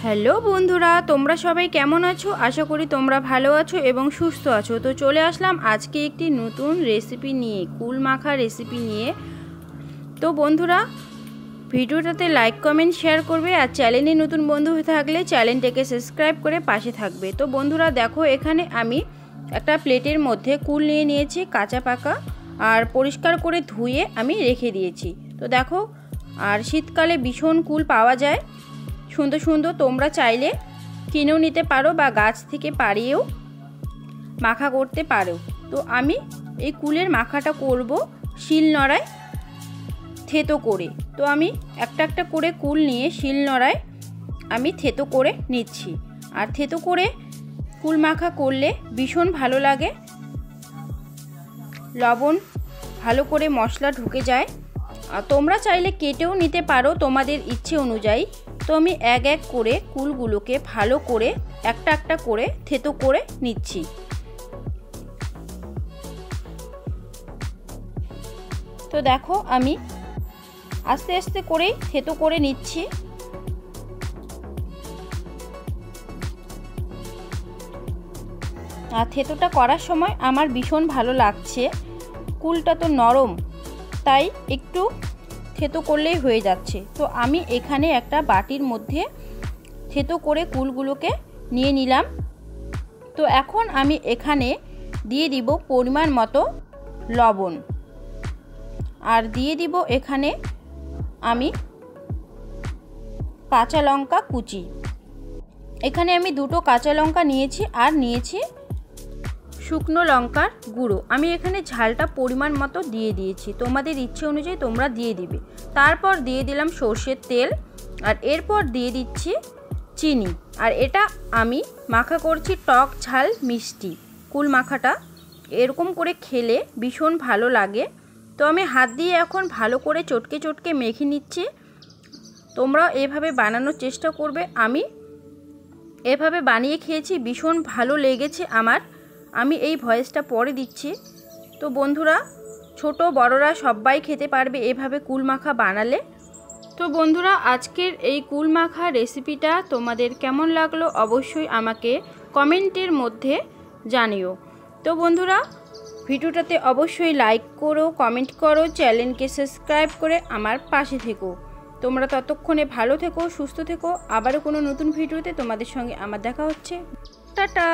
Hello বন্ধুরা, তোমরা সবাই কেমন আছো? আশা করি তোমরা ভালো আছো এবং সুস্থ আছো। তো চলে আসলাম আজকে একটি নতুন রেসিপি নিয়ে, কুল মাখা রেসিপি নিয়ে। তো বন্ধুরা, ভিডিওটাতে লাইক কমেন্ট শেয়ার করবে, আর চ্যানেলে নতুন বন্ধু হয়ে থাকলে চ্যানেলটাকে সাবস্ক্রাইব করে পাশে থাকবে। তো বন্ধুরা দেখো, এখানে আমি একটা প্লেটের মধ্যে কুল নিয়ে নিয়েছি, কাঁচা পাকা, আর পরিষ্কার করে ধুয়ে আমি রেখে দিয়েছি। তো দেখো, আর শীতকালে ভীষণ কুল পাওয়া যায় সুন্দর সুন্দর, তোমরা চাইলে কিনেও নিতে পারো বা গাছ থেকে পাড়িয়েও মাখা করতে পারো। তো আমি এই কুলের মাখাটা করব শিলনোড়ায় থেতো করে। তো আমি একটা একটা করে কুল নিয়ে শিলনোড়ায় আমি থেতো করে নিচ্ছি। আর থেতো করে কুল মাখা করলে ভীষণ ভালো লাগে, লবণ ভালো করে মশলা ঢুকে যায়। আর তোমরা চাইলে কেটেও নিতে পারো তোমাদের ইচ্ছে অনুযায়ী। তো আমি এক এক করে কুলগুলোকে ভালো করে একটা একটা করে থেতো করে নিচ্ছি। তো দেখো, আমি আস্তে আস্তে করেই থেতো করে নিচ্ছি। আর থেতোটা করার সময় আমার ভীষণ ভালো লাগছে, কুলটা তো নরম, তাই একটু থেতো করলেই হয়ে যাচ্ছে। তো আমি এখানে একটা বাটির মধ্যে থেতো করে কুলগুলোকে নিয়ে নিলাম। তো এখন আমি এখানে দিয়ে দিব পরিমাণ মতো লবণ, আর দিয়ে দিব এখানে আমি কাঁচা লঙ্কা কুচি। এখানে আমি দুটো কাঁচা লঙ্কা নিয়েছি, আর নিয়েছি শুকনো লঙ্কার গুঁড়ো। আমি এখানে ঝালটা পরিমাণ মতো দিয়ে দিয়েছি, তোমাদের ইচ্ছে অনুযায়ী তোমরা দিয়ে দিবে। তারপর দিয়ে দিলাম সর্ষের তেল, আর এরপর দিয়ে দিচ্ছি চিনি। আর এটা আমি মাখা করছি টক ঝাল মিষ্টি। কুল মাখাটা এরকম করে খেলে ভীষণ ভালো লাগে। তো আমি হাত দিয়ে এখন ভালো করে চটকে চটকে মেখে নিচ্ছি। তোমরাও এভাবে বানানোর চেষ্টা করবে। আমি এভাবে বানিয়ে খেয়েছি, ভীষণ ভালো লেগেছে আমার। আমি এই ভয়েসটা পরে দিচ্ছি। তো বন্ধুরা, ছোট বড়রা সবাই খেতে পারবে এভাবে কুল মাখা বানালে। তো বন্ধুরা, আজকের এই কুল মাখা রেসিপিটা তোমাদের কেমন লাগলো অবশ্যই আমাকে কমেন্টের মধ্যে জানিও। তো বন্ধুরা, ভিডিওটাতে অবশ্যই লাইক করো, কমেন্ট করো, চ্যানেলকে সাবস্ক্রাইব করে আমার পাশে থেকো। তোমরা ততক্ষণে ভালো থেকো, সুস্থ থেকো। আবারও কোনো নতুন ভিডিওতে তোমাদের সঙ্গে আমার দেখা হচ্ছে। টাটা।